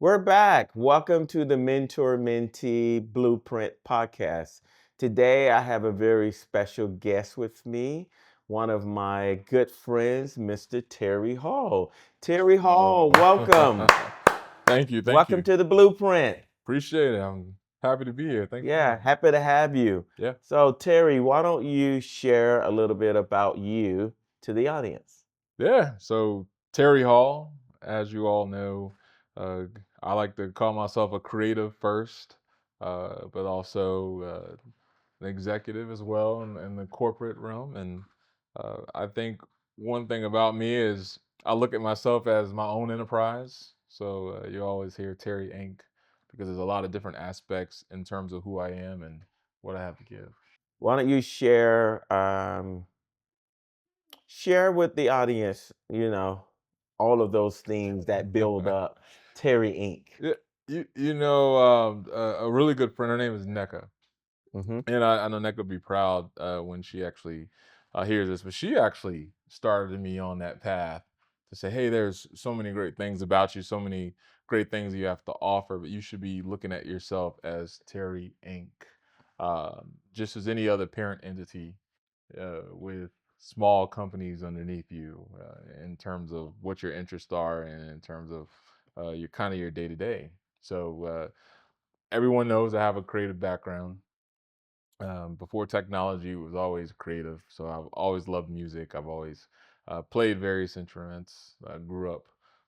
We're back. Welcome to the Mentor Mentee Blueprint podcast. Today, I have a very special guest with me, one of my good friends, Mr. Terry Hall. Terry Hall, welcome. Thank you. Welcome to the Blueprint. Appreciate it. I'm happy to be here. Thanks for Yeah, having me. happy to have you. Yeah. So, Terry, why don't you share a little bit about you to the audience? Yeah. So Terry Hall, as you all know, uh, I like to call myself a creative first, but also an executive as well in the corporate realm. And I think one thing about me is I look at myself as my own enterprise. So you always hear Terry Inc. because there's a lot of different aspects in terms of who I am and what I have to give. Why don't you share with the audience, all of those things that build up Terry Inc. Yeah, a really good friend. Her name is NECA, Hmm. and I know NECA will be proud when she actually hears this. But she actually started me on that path to say, "Hey, there's so many great things about you, so many great things you have to offer, but you should be looking at yourself as Terry Inc. Just as any other parent entity with small companies underneath you in terms of what your interests are and in terms of your kind of your day to day. So everyone knows I have a creative background. Before technology, it was always creative. So I've always loved music. I've always played various instruments. I grew up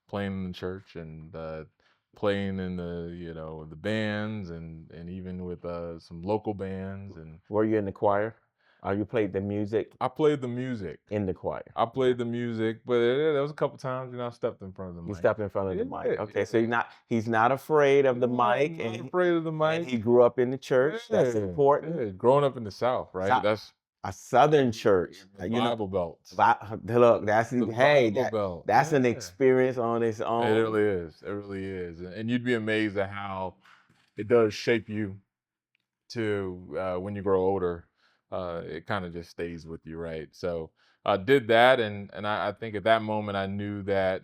playing in the church and playing in the bands and even with some local bands. And Were you in the choir? Or you played the music I played the music. in the choir? I played Okay. the music, but there was a couple times, I stepped in front of the You mic. step in front of the mic. Yeah, Okay, so yeah. he's not afraid of the No, mic, I'm not afraid of the and he mic. grew up in the church. That's Yeah, important. yeah. Growing up in the South, right? So, That's a Southern church, the Bible Belt. Look, The hey, Bible Belt. that's an Yeah. experience on its It own. really is. It really is. And you'd be amazed at how it does shape you to when you grow older. It kind of just stays with you, right? So I did that, and I think at that moment I knew that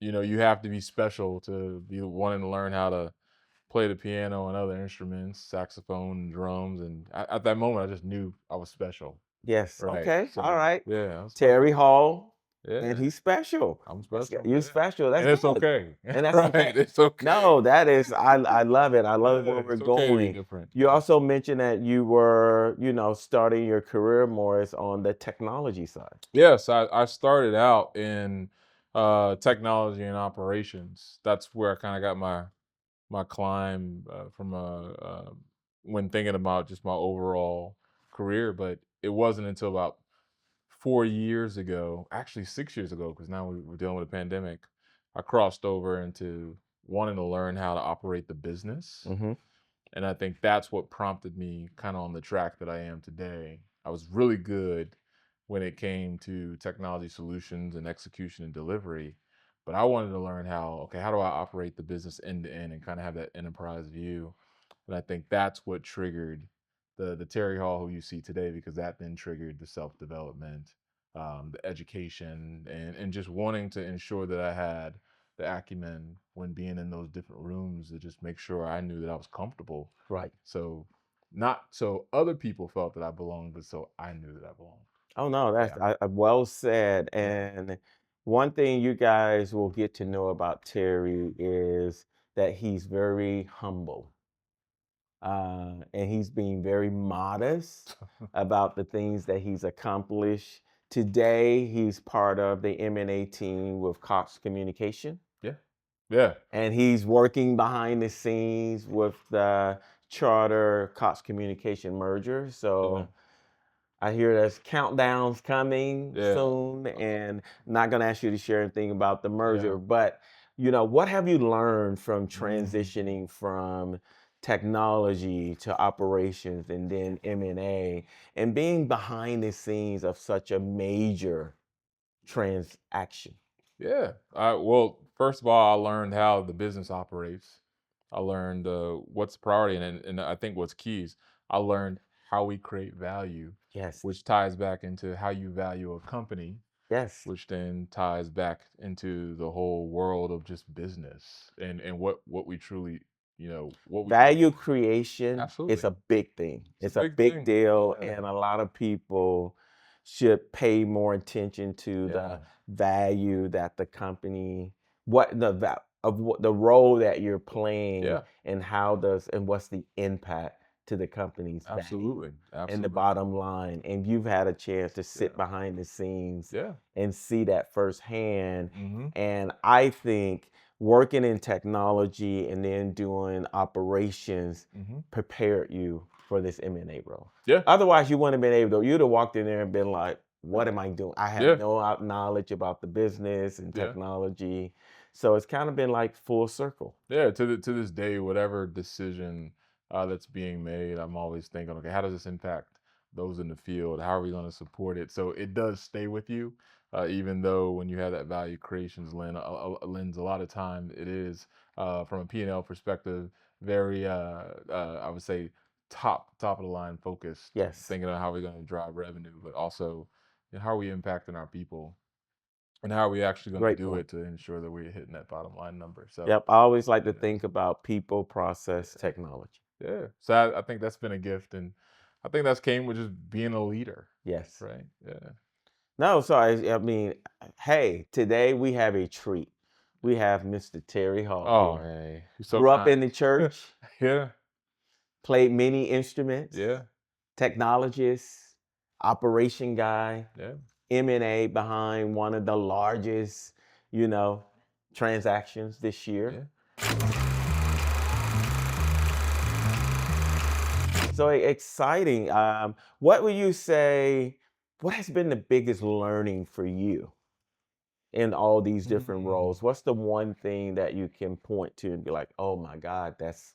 you have to be special to be wanting to learn how to play the piano and other instruments, saxophone and drums. And at that moment, I just knew I was special. Yes. Right. Okay. All So right. yeah, I'm Terry special. Hall, and Yeah, he's special. I'm That's good. special. You Yeah. special. That's And it's good. okay. And that's Right. okay. It's okay. No, that is I love it. I love Yeah, where we're it's okay to be going. different. You also mentioned that you were, starting your career more as on the technology side. Yes, I started out in technology and operations. That's where I kind of got my climb from when thinking about just my overall career. But it wasn't until about 4 years ago, actually 6 years ago, because now we're dealing with a pandemic, I crossed over into wanting to learn how to operate the business. Hmm. And I think that's what prompted me kind of on the track that I am today. I was really good when it came to technology solutions and execution and delivery, but I wanted to learn okay, how do I operate the business end to end and kind of have that enterprise view? And I think that's what triggered the Terry Hall who you see today, because that then triggered the self development, the education, and just wanting to ensure that I had the acumen when being in those different rooms to just make sure I knew that I was comfortable. Right. So not so other people felt that I belonged, but so I knew that I belonged. Oh no, that's Yeah. well said. Yeah. And one thing you guys will get to know about Terry is that he's very humble. And he's being very modest about the things that he's accomplished. Today, he's part of the M&A team with Cox Communication, Yeah. Yeah. and he's working behind the scenes with the Charter Cox Communication merger. Yeah. So I hear there's countdowns coming Yeah. soon, and I'm not going to ask you to share anything about the Yeah. merger, but what have you learned from Mhm. transitioning from technology to operations and then M&A and being behind the scenes of such a major transaction? Yeah. Well, first of all, I learned how the business operates. I learned what's priority, and I think what's key is I learned how we create value, Yes. which ties back into how you value a company. Yes. which then ties back into the whole world of just business and what we truly, what we truly Value want. creation is Absolutely. a big thing. It's a It's a big big thing. deal, Yeah. and a lot of people should pay more attention to Yeah. the value that the company, what the of what the role that you're playing, Yeah. and how does and what's the impact to the company's value Absolutely. and the Absolutely. bottom line. And you've had a chance to sit Yeah. behind the scenes Yeah. and see that firsthand. Mm-hmm. And I think working in technology and then doing operations Mm-hmm. prepared you for this M&A role. Yeah. Otherwise, you wouldn't have been able to, you'd have walked in there and been like, what am I doing? I have Yeah. no knowledge about the business and Yeah. technology. So it's kind of been like full circle. Yeah, to this day, whatever decision that's being made, I'm always thinking, okay, how does this impact those in the field? How are we going to support it? So it does stay with you, even though when you have that value creations lens, a lot of time it is from a P&L perspective, very, I would say, top of the line focused, Yes. thinking of how we're going to drive revenue, but also how are we impacting our people and how are we actually going to Great do point. it to ensure that we're hitting that bottom line number. So. Yep. I always like to Yeah. think about people, process, technology. Yeah. So I think that's been a gift, and I think that's came with just being a leader, Yes. right? Yeah. No, so I mean, hey, today we have a treat. We have Mr. Terry Hall Oh, here. hey, you're so Grew up in kind. the church, Yeah. played many instruments, Yeah. technologist, operation guy, Yeah. M&A behind one of the largest, you know, transactions this year. Yeah. So exciting. What would you say, what has been the biggest learning for you in all these different Mm. roles? What's the one thing that you can point to and be like, oh my God, that's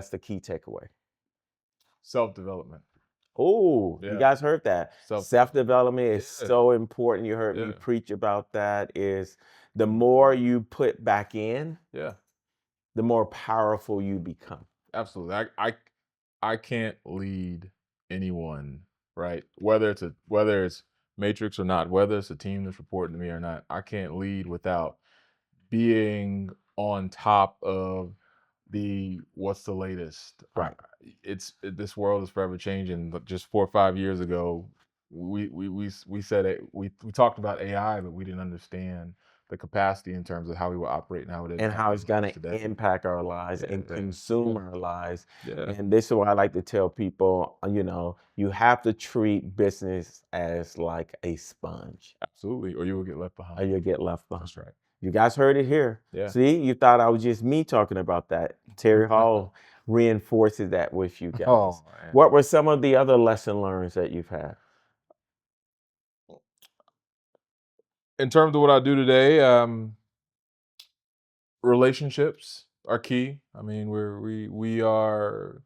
the key takeaway? Self development. Oh, you Yeah. guys heard that. Self development. Self-development is Yeah. so important. You heard me Yeah. preach about that. Is the more you put back in, Yeah. the more powerful you become. Absolutely. I can't lead anyone, right? Whether it's matrix or not, whether it's a team that's reporting to me or not, I can't lead without being on top of the what's the latest. Right. This world is forever changing. But just 4 or 5 years ago, we said it. We talked about AI, but we didn't understand the capacity in terms of how we would operate and how it would And impact how our it's going lives to today. impact our lives Yeah, and yeah, consume yeah, our lives. yeah. And this is why I like to tell people, you have to treat business as like a sponge, Absolutely, or you will get left or behind. you'll get left behind. That's right. You guys heard it here. Yeah. See, you thought I was just me talking about that. Terry Hall reinforces that with you guys. Oh man. What were some of the other lesson learned that you've had? In terms of what I do today, relationships are key. I mean, we're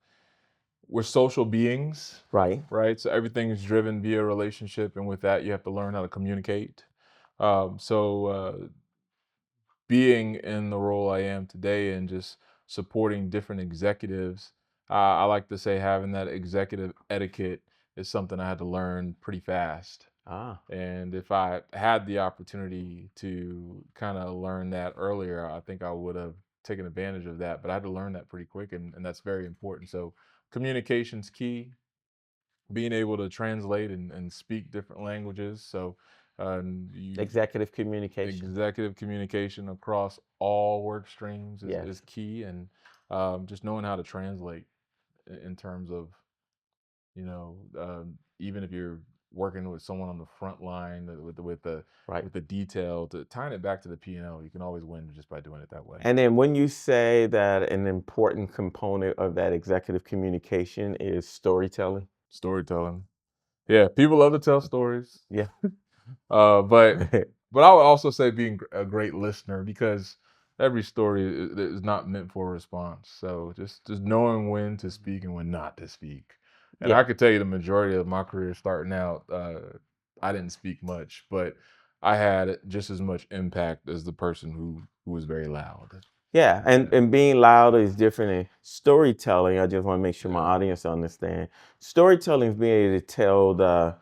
social beings, Right. right? So everything is driven via relationship, and with that, you have to learn how to communicate. Being in the role I am today and just supporting different executives, I like to say having that executive etiquette is something I had to learn pretty fast. Ah, And if I had the opportunity to kind of learn that earlier, I think I would have taken advantage of that. But I had to learn that pretty quick, and that's very important. So communication's key, being able to translate and speak different languages. So you executive communication. executive communication across all work streams Yes. is key, and just knowing how to translate in terms of even if you're working with someone on the front line Right. with the detail to tying it back to the P&L, you can always win just by doing it that way. And then when you say that an important component of that executive communication is storytelling. Storytelling. Yeah, people love to tell stories. Yeah. But I would also say being a great listener, because every story is not meant for a response. So just knowing when to speak and when not to speak. And I Yeah. could tell you the majority of my career starting out, I didn't speak much, but I had just as much impact as the person who was very loud. Yeah, Yeah, and being loud is different than storytelling. I just want to make sure my yeah, audience understand. Storytelling is being able to tell the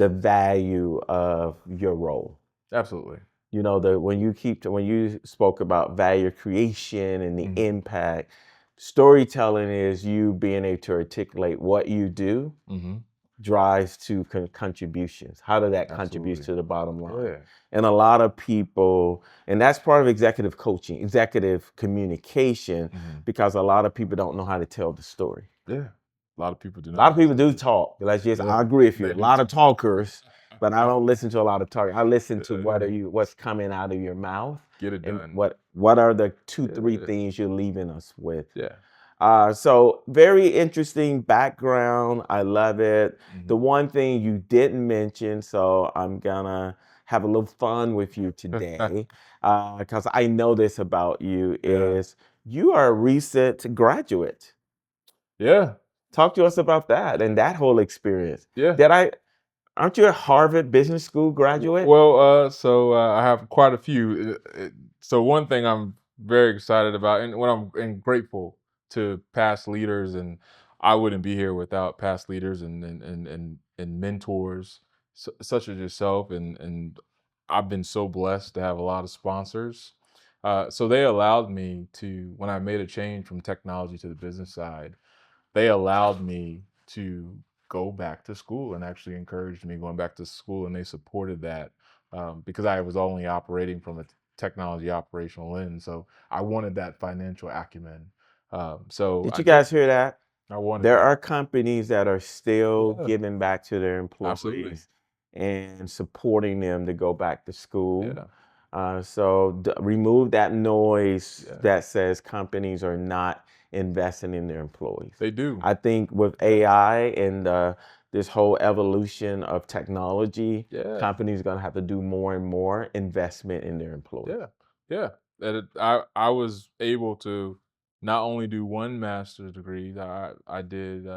value of your role. Absolutely. You know, when you spoke about value creation and the Mhm. impact, storytelling is you being able to articulate what you do Mhm. drives to contributions. How does that contribute Absolutely. to the bottom line? Yeah. And a lot of people, and that's part of executive coaching, executive communication, Mhm. because a lot of people don't know how to tell the story. Yeah. A lot of people do A not lot of know how to people tell the do story. talk. Like, yes, Yeah, I agree with you. they A do lot of talk. talkers, but I don't listen to a lot of talk. I listen to Yeah. what's coming out of your mouth, Get it and done. what are the two, three Yeah. things you're leaving us with. Yeah. So very interesting background. I love it. The Mhm. one thing you didn't mention, so I'm gonna have a little fun with you today, because I know this about you, Yeah. is you are a recent graduate. Yeah. Talk to us about that and that whole experience. Yeah. Did I? Aren't you a Harvard Business School graduate? Well, I have quite a few. So one thing I'm very excited about, and what I'm grateful to past leaders, and I wouldn't be here without past leaders and mentors such as yourself, and I've been so blessed to have a lot of sponsors. So they allowed me to, when I made a change from technology to the business side, they allowed me to go back to school and actually encouraged me going back to school, and they supported that because I was only operating from a technology operational lens. So I wanted that financial acumen. So Did I you did. guys hear that? I wanted There that. are companies that are still Yeah, giving back to their absolutely. employees and supporting them to go back to school. Yeah, So remove that noise yeah, that says companies are not investing in their employees. they do. I think with Yeah, AI and this whole evolution of technology, yeah, companies are going to have to do more and more investment in their employees. yeah, yeah. I was able to not only do one master's degree, I did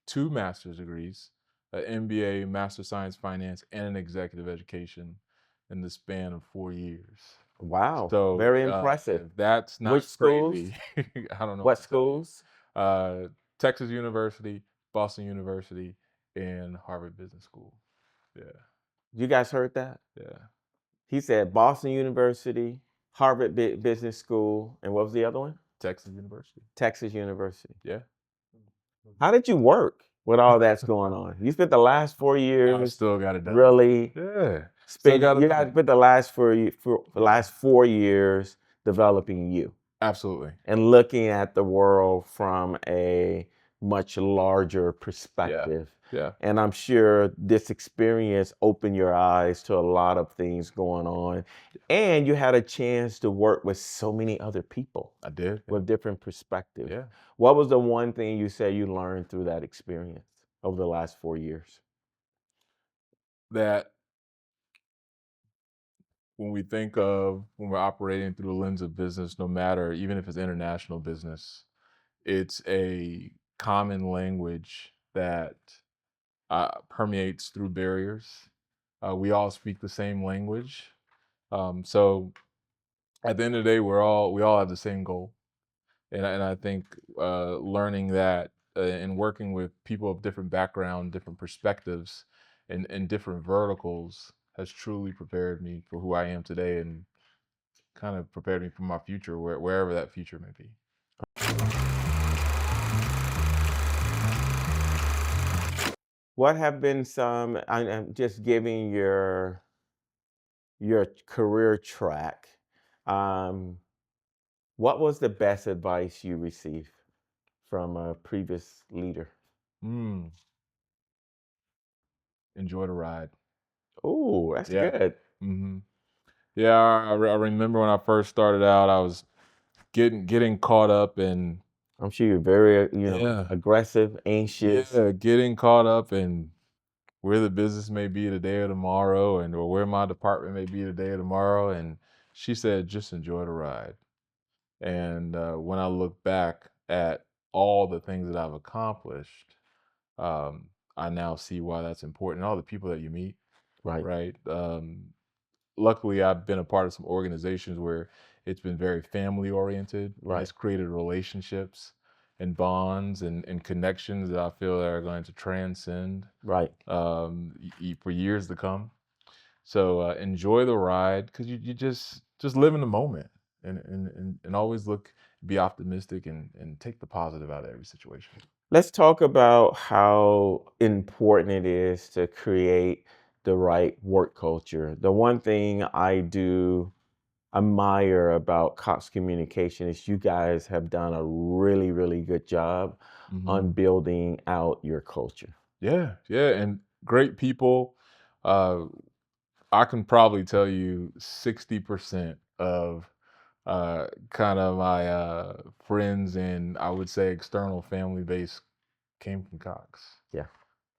two master's degrees, an MBA, Master of Science Finance, and an executive education in the span of 4 years. Wow, So very impressive. if that's not Which schools? crazy, I don't know what What to tell you. schools? Texas University, Boston University, and Harvard Business School. Yeah, You guys heard that? yeah. He said Boston University, Harvard Business School, and what was the other one? Texas University. Texas University. Yeah. How did you work with all that's going on? You spent the last I4 years still got it done. really Yeah. Still spend. got it You guys done. spent the the last 4 years developing you Absolutely. and looking at the world from a much larger Yeah. perspective. Yeah. And I'm sure this experience opened your eyes to a lot of things going on. And you had a chance to work with so many other people I did. Yeah. with different perspectives. Yeah. What was the one thing you say you learned through that experience over the last 4 years? That when we think of when we're operating through the lens of business, no matter, even if it's international business, it's a common language that permeates through barriers. We all speak the same language. So at the end of the day, we all have the same goal. And I think learning that and working with people of different background, different perspectives, and different verticals has truly prepared me for who I am today, and kind of prepared me for my future, wherever that future may be. What have been some, I'm just giving your career track. Um, what was the best advice you received from a previous leader? Mm, enjoy the ride. Oh, that's Yeah. good. hmm Yeah. I remember when I first started out, I was getting caught up in, I'm sure you're very, yeah, aggressive, anxious. yeah, getting caught up in where the business may be today or tomorrow, and or where my department may be today or tomorrow. And she said, just enjoy the ride. And when I look back at all the things that I've accomplished, um, I now see why that's important. All the people that you meet, Right, right? Luckily, I've been a part of some organizations where it's been very family oriented, and right, it's created relationships and bonds and connections that I feel that are going to transcend right. for years to come. So enjoy the ride, because you just live in the moment, and always be optimistic, and take the positive out of every situation. Let's talk about how important it is to create the right work culture. The one thing I do admire about Cox Communication is you guys have done a really, really good job on building out your culture. Yeah, yeah, and great people. Uh, I can probably tell you 60% of kind of my friends, and I would say external family base, came from Cox. Yeah,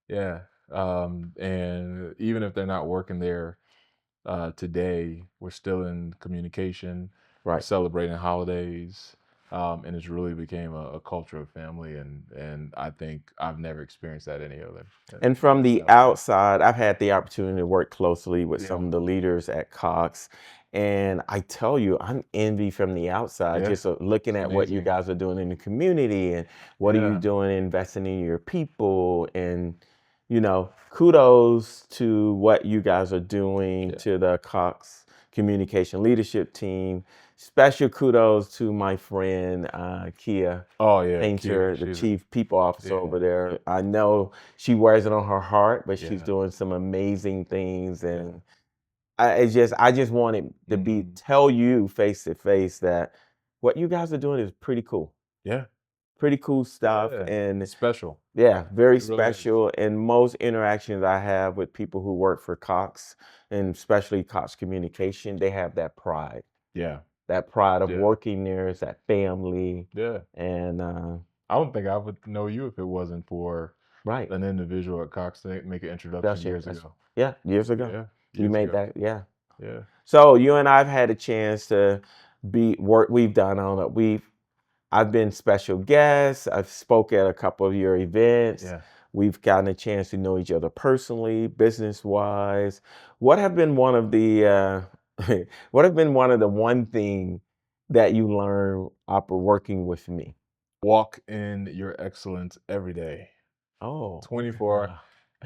Yeah, and even if they're not working there today, we're still in communication, we're right. celebrating holidays, and it's really became a culture of family, and I think I've never experienced that any other And from any the other place. outside, I've had the opportunity to work closely with Yeah, some of the leaders at Cox. And I tell you, I'm envy from the outside, yeah, just looking it's at what you amazing. guys are doing in the community and what are you Yeah, doing investing in your people. And, kudos to what you guys are doing yeah. to the Cox Communication leadership team. Special kudos to my friend, Kia Oh yeah, Kia, Painter, the she's chief people officer yeah, over there. I know she wears it on her heart, but she's yeah, doing some amazing things. yeah. And I just wanted to Mhm. tell you face to face that what you guys are doing is pretty cool. Yeah, Pretty cool stuff. yeah. And It's special. yeah, very It really is. special. And most interactions I have with people who work for Cox, and especially Cox Communication, they have that pride. Yeah, That pride of yeah, working there is that family. yeah. And I don't think I would know you if it wasn't for right. an individual at Cox to make an introduction years That's ago. yeah, years ago. Yeah, We years made ago. that, yeah. Yeah, So you and I've had a chance to be work we've done on it. I've been special guests. I've spoke at a couple of your events. yeah. We've gotten a chance to know each other personally, business wise. What have been one of the what have been one of the one thing that you learned after working with me? Walk in your excellence every day. Oh, okay. 24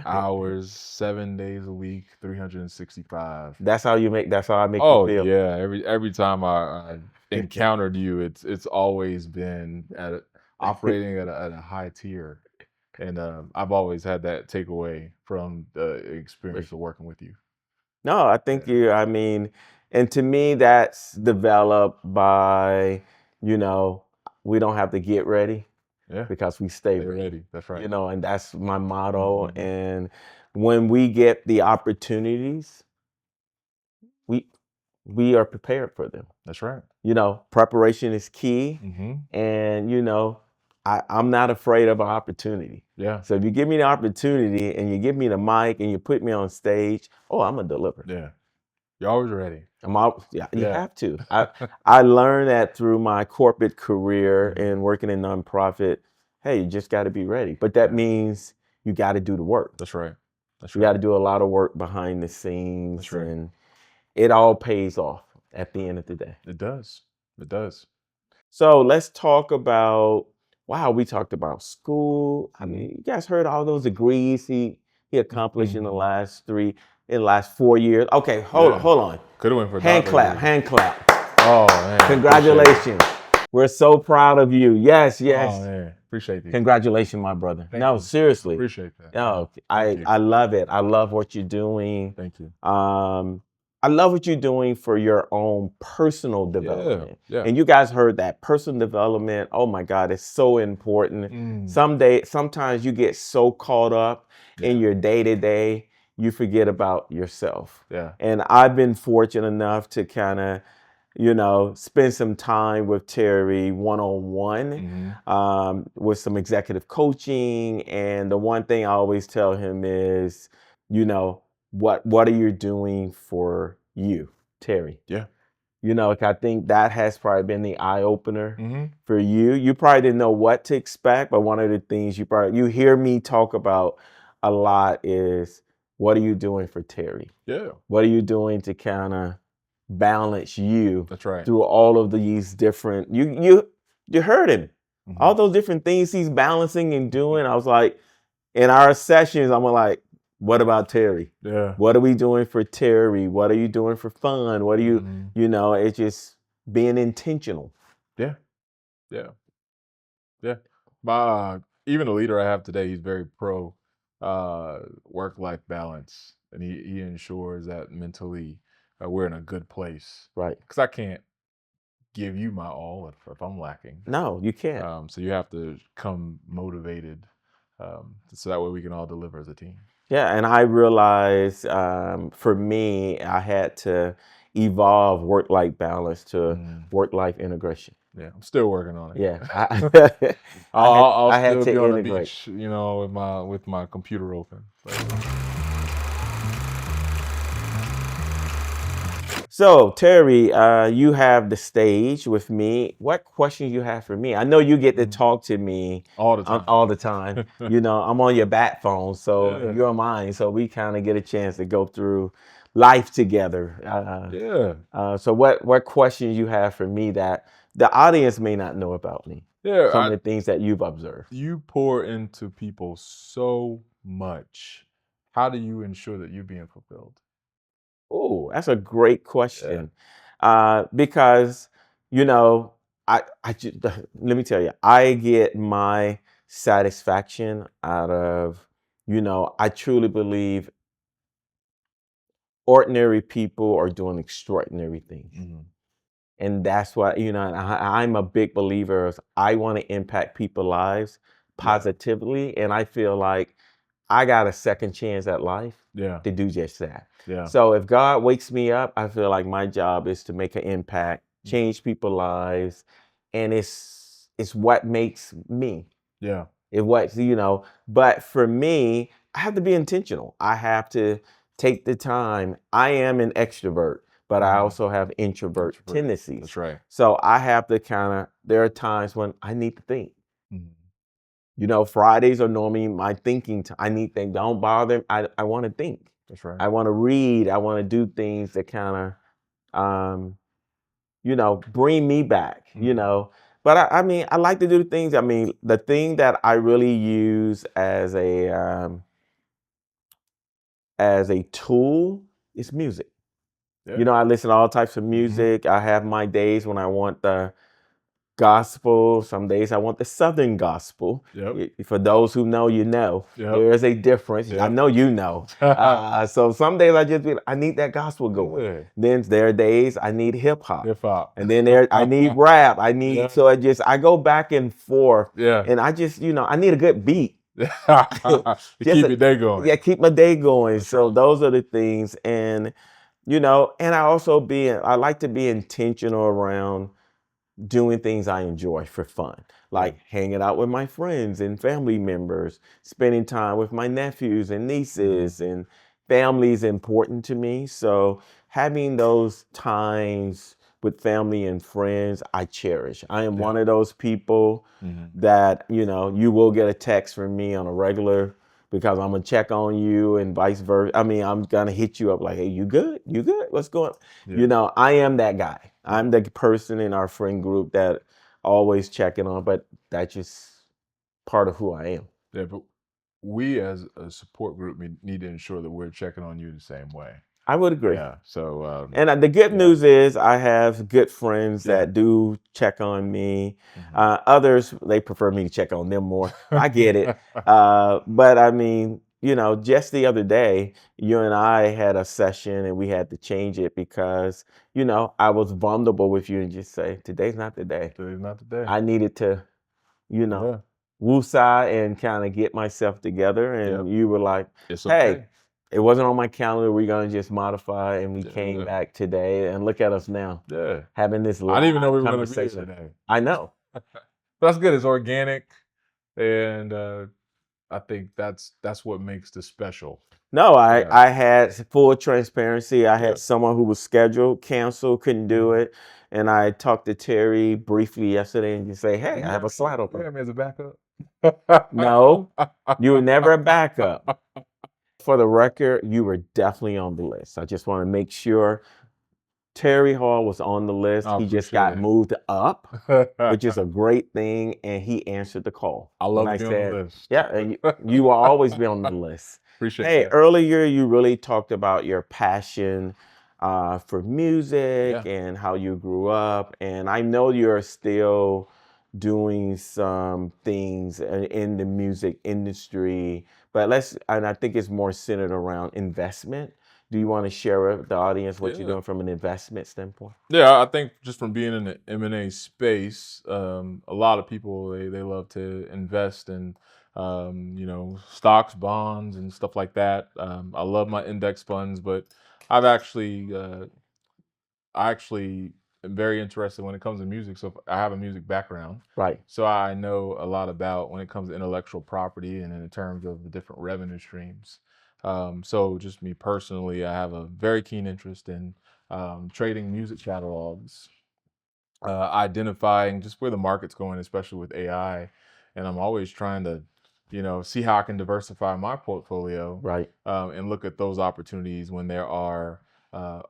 hours, 7 days a week, 365. That's how I make you Oh feel. yeah, every time I encountered you, it's always been operating at a high tier, and I've always had that takeaway from the experience of working with you. No, I think Yeah, I mean, and to me, that's developed by, you know, we don't have to get ready yeah, because we stay stay ready, ready. That's right. and that's my motto. Hmm. And when we get the opportunities, we we are prepared for them. That's right. Preparation is key. Hmm. And, I'm not afraid of an opportunity. Yeah, So if you give me the opportunity and you give me the mic and you put me on stage, oh, I'm gonna deliver. yeah. You're always ready. I'm out. Yeah, you Yeah. have to. I learned that through my corporate career Hmm. and working in nonprofit. Hey, you just got to be ready. But that Yeah, means you got to do the work. that's right. That's You got right. to do a lot of work behind the That's scenes, right. and it all pays off at the end of the day. It does. It does. So let's talk about. Wow, we talked about school. I Hmm. mean, you guys heard all those degrees he accomplished in the Hmm. last 4 years. Okay, Yeah. hold on. Could have went for Hand doctorate clap, degree. hand clap. Oh man, appreciate it. Congratulations. We're so proud of you. Yes, Oh yes. man, appreciate these. Congratulations, my brother. Thank No, you. seriously. Appreciate that. Yeah. No, Thank I you. I love it. I love what you're doing. Thank you. Um, I love what you're doing for your own personal Yeah. development. Yeah. And you guys heard that personal development. Oh my God, it's so important. Mm. Sometimes you get so caught up in Yeah. your day to day, you forget about yourself. Yeah. And I've been fortunate enough to kind of spend some time with Terry one on one, Hmm. with some executive coaching. And the one thing I always tell him is, what are you doing for you, Terry? Yeah. Like, I think that has probably been the eye opener Hmm. for you. You probably didn't know what to expect, but one of the things you hear me talk about a lot is, what are you doing for Terry? Yeah. What are you doing to kind of balance you That's right. through all of these different you heard him. Hmm. All those different things he's balancing and doing. I was like, in our sessions, I'm like, What about Terry? Yeah. What are we doing for Terry? What are you doing for fun? What are you, Mhm. it's just being intentional. Yeah. Yeah. Yeah. My even the leader I have today, he's very pro work-life balance, and he ensures that mentally we're in a good place. Right. Because I can't give you my all if I'm lacking. No, you can't. So you have to come motivated, so that way we can all deliver as a team. Yeah, and I realized for me, I had to evolve work-life balance to Mm, work-life integration. yeah, I'm still working on it. Yeah, I'll I had still be to on the integrate. beach, with my computer open. So Terry, you have the stage with me. What questions you have for me? I know you get to talk to me All the time. all the time. I'm on your bat phone, so Yeah. you're mine. So we kind of get a chance to go through life together. Yeah. So what questions you have for me that the audience may not know about me? Yeah. Some of the things that you've observed. You pour into people so much. How do you ensure that you're being fulfilled? Oh, that's a great Yeah. question. Because, you know, I just, let me tell you, I get my satisfaction out of, I truly believe ordinary people are doing extraordinary things. Mhm. And that's why, I'm a big believer of I want to impact people's lives positively. And I feel like I got a second chance at life Yeah. to do just that. Yeah. So if God wakes me up, I feel like my job is to make an impact, change people's lives, and it's what makes me. Yeah. It what but for me, I have to be intentional. I have to take the time. I am an extrovert, but I also have introvert tendencies. That's right. So I have to there are times when I need to think. Mhm. Fridays are normally my thinking time. I need things. Don't bother. I want to think. That's right. I want to read. I want to do things that bring me back, But I mean, I like to do things. I mean, the thing that I really use as a tool is music. Yeah. I listen to all types of music. I have my days when I want the gospel. Some days I want the Southern gospel. Yep. For those who know, Yep. there is a difference. I Yep. know you know. So some days I need that gospel going. Good. Then there are days I need hip hop. Hip hop. And then I need rap. I need Yeah. so I go back and forth. Yeah. And I just I need a good beat. To keep your day going. Yeah, keep my day going. That's So right. those are the things. And and I like to be intentional around doing things I enjoy for fun, like hanging out with my friends and family members, spending time with my nephews and nieces, and family is important to me. So having those times with family and friends, I cherish. I am one of those people that, you will get a text from me on a regular because I'm gonna check on you and vice versa. I mean, I'm gonna hit you up like, hey, you good? You good? What's going on? Yeah. I am that guy. I'm the person in our friend group that always checking on, but that's just part of who I am. Yeah, but we as a support group need to ensure that we're checking on you the same way. I would agree. Yeah. So And the good news is I have good friends that do check on me. Others, they prefer me to check on them more. I get it. But I mean, just the other day, you and I had a session and we had to change it because, I was vulnerable with you and just say, today's not the day. Today's not the day. I needed to, woosah and kind of get myself together. And you were like, It's hey, okay. it wasn't on my calendar. We're going to just modify. And we came back today. And look at us now. Yeah. Having this I didn't even know we were conversation. going to be here today. I know. That's good. It's organic. And I think that's what makes this special. No, I had full transparency. I had someone who was scheduled, canceled, couldn't do it. And I talked to Terry briefly yesterday and just say, hey, I have a slot open. You have me as a backup? No, you were never a backup. For the record, you were definitely on the list. I just want to make sure Terry Hall was on the list. He just got moved up, which is a great thing. And he answered the call. I love to be on the list. Yeah, and you will always be on the list. Appreciate Hey, that. earlier you really talked about your passion for music Yeah. and how you grew up, and I know you're still doing some things in the music industry, but and I think it's more centered around investment. Do you want to share with the audience what you're Yeah. doing from an investment standpoint? Yeah, I think just from being in the M&A space, a lot of people they love to invest in stocks, bonds, and stuff like that. I love my index funds, but I've actually I actually am very interested when it comes to music. So I have a music background. Right. So I know a lot about when it comes to intellectual property and in terms of the different revenue streams. So just me personally, I have a very keen interest in trading music catalogs, identifying just where the market's going, especially with AI. And I'm always trying to, see how I can diversify my portfolio, Right. and look at those opportunities when there are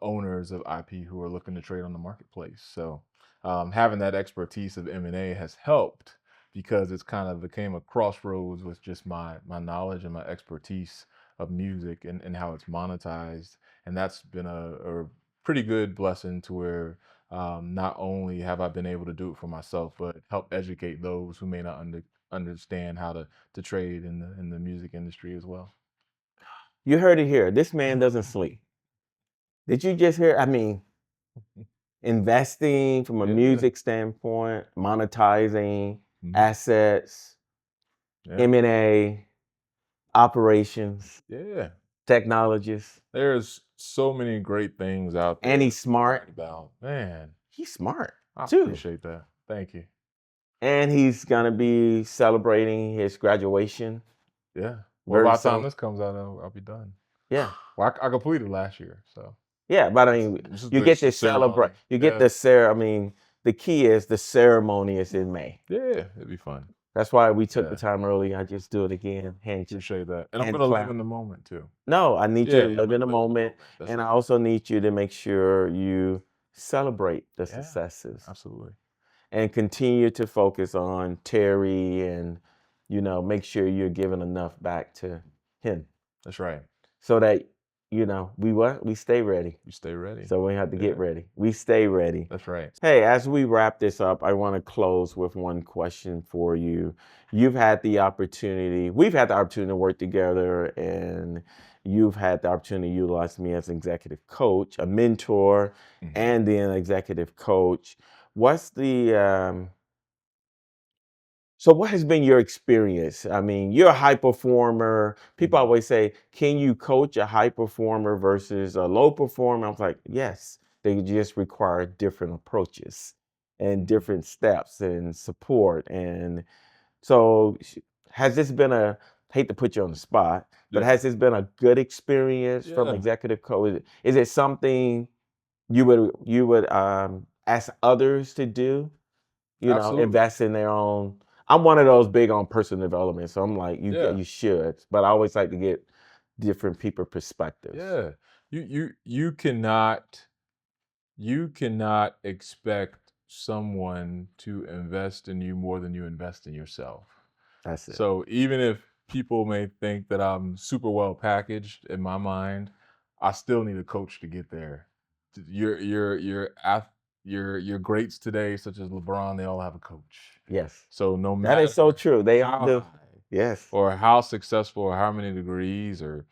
owners of IP who are looking to trade on the marketplace. So having that expertise of M&A has helped because it's kind of became a crossroads with just my knowledge and my expertise of music and how it's monetized. And that's been a pretty good blessing to where not only have I been able to do it for myself, but help educate those who may not understand how to trade in the music industry as well. You heard it here. This man doesn't sleep. Did you just hear? I mean, investing from a Yeah. music standpoint, monetizing Mhm. assets, Yeah. M&A, operations, Yeah. technologists, There's so many great things out and there he's to learn smart. about. Man, He's smart I too. appreciate that. Thank you. And he's gonna be celebrating his graduation Yeah. Well, very by the time soon. this comes out, I'll be done. Yeah. Well, I completed last year, so Yeah, but I it's, mean, it's just you the get to celebrate. ceremony. You get Yeah. the I mean, the key is the ceremony is in May. Yeah. It'd be fun. That's why we took the Yeah. time early. I just do it again, Appreciate that. And I'm hand gonna live clap. in the moment too. No, I need you Yeah, to I'm live in gonna the live in the moment, moment. That's and I right. also need you to make sure you celebrate the Yeah, successes absolutely. and continue to focus on Terry and, make sure you're giving enough back to him That's right. so that, we stay ready. You stay ready. So we have to get Yeah, ready. We stay ready. that's right. Hey, as we wrap this up, I want to close with one question for you. We've had the opportunity to work together, and you've had the opportunity to utilize me as an executive coach, a mentor, Mhm. and then executive coach. What's the so what has been your experience? I mean, you're a high performer. People Mhm. always say, can you coach a high performer versus a low performer? I was like, yes, they just require different approaches and Mhm. different steps and support. And so has this been hate to put you on the spot, but Yeah, has this been a good experience from yeah, executive coach? Is it something you would ask others to do? absolutely. Invest in their own. I'm one of those big on personal development, so I'm like, Yeah, you should, but I always like to get different people perspectives. yeah. You cannot expect someone to invest in you more than you invest in yourself. That's it. So even if people may think that I'm super well packaged in my mind, I still need a coach to get there. Your greats today, such as LeBron, they all have a coach. Yes, So no that is so matter true. They all how do. high Yes. or how successful or how many degrees or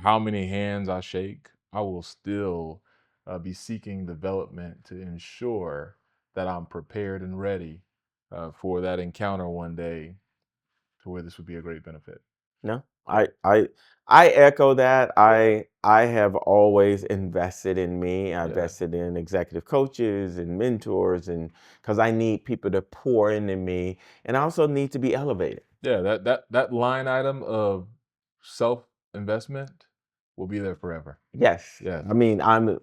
how many hands I shake, I will still be seeking development to ensure that I'm prepared and ready for that encounter one day to where this would be a great benefit. No, I echo that. Yeah, I have always invested in me. I yeah, invested in executive coaches and mentors, and because I need people to pour into me, and I also need to be elevated. yeah. That line item of self investment will be there forever. Yes. Yes. I mean, I'm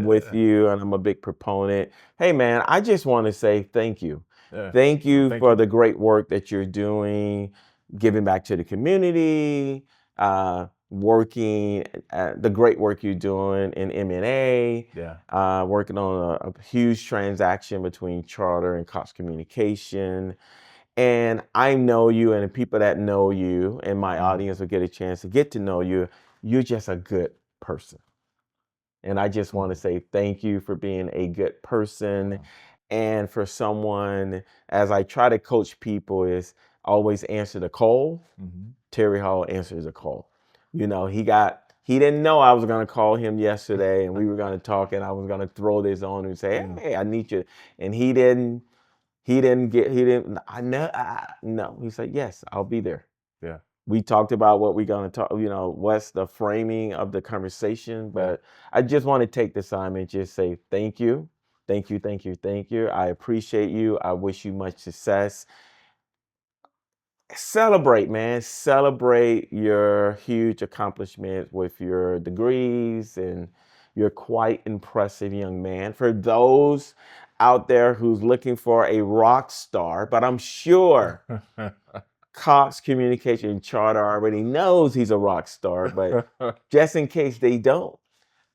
with Yeah. you and I'm a big proponent. Hey man, I just want to say thank you. Yeah. Thank No, you thank for you. the great work that you're doing, giving back to the community, working the great work you're doing in M&A, Yeah. working on a huge transaction between Charter and Cox Communication. And I know you, and the people that know you and my Mhm. audience will get a chance to get to know you. You're just a good person. And I just want to say thank you for being a good person. And for someone, as I try to coach people, is always answer the call. Mhm. Terry Hall answers the call. You know, he didn't know I was going to call him yesterday and we were going to talk and I was going to throw this on and say, hey, I need you. And he didn't, I know, no. He said, yes, I'll be there. Yeah. We talked about what we're going to talk, you know, what's the framing of the conversation. But I just want to take this time and just say thank you. Thank you, thank you, thank you. I appreciate you. I wish you much success. Celebrate, man. Celebrate your huge accomplishments with your degrees, and you're quite impressive young man. For those out there who's looking for a rock star, but I'm sure Cox Communication Charter already knows he's a rock star, but just in case they don't,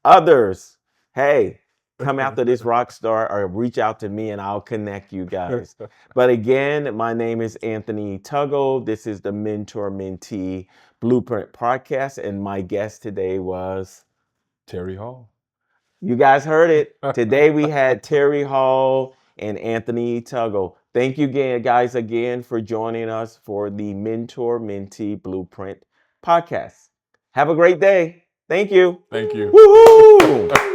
others, hey, come after this rock star or reach out to me and I'll connect you guys. But again, my name is Anthony Tuggle. This is the Mentor Mentee Blueprint podcast, and my guest today was Terry Hall. You guys heard it. Today we had Terry Hall and Anthony Tuggle. Thank you again, guys, again for joining us for the Mentor Mentee Blueprint podcast. Have a great day. Thank you. Thank you. Woohoo!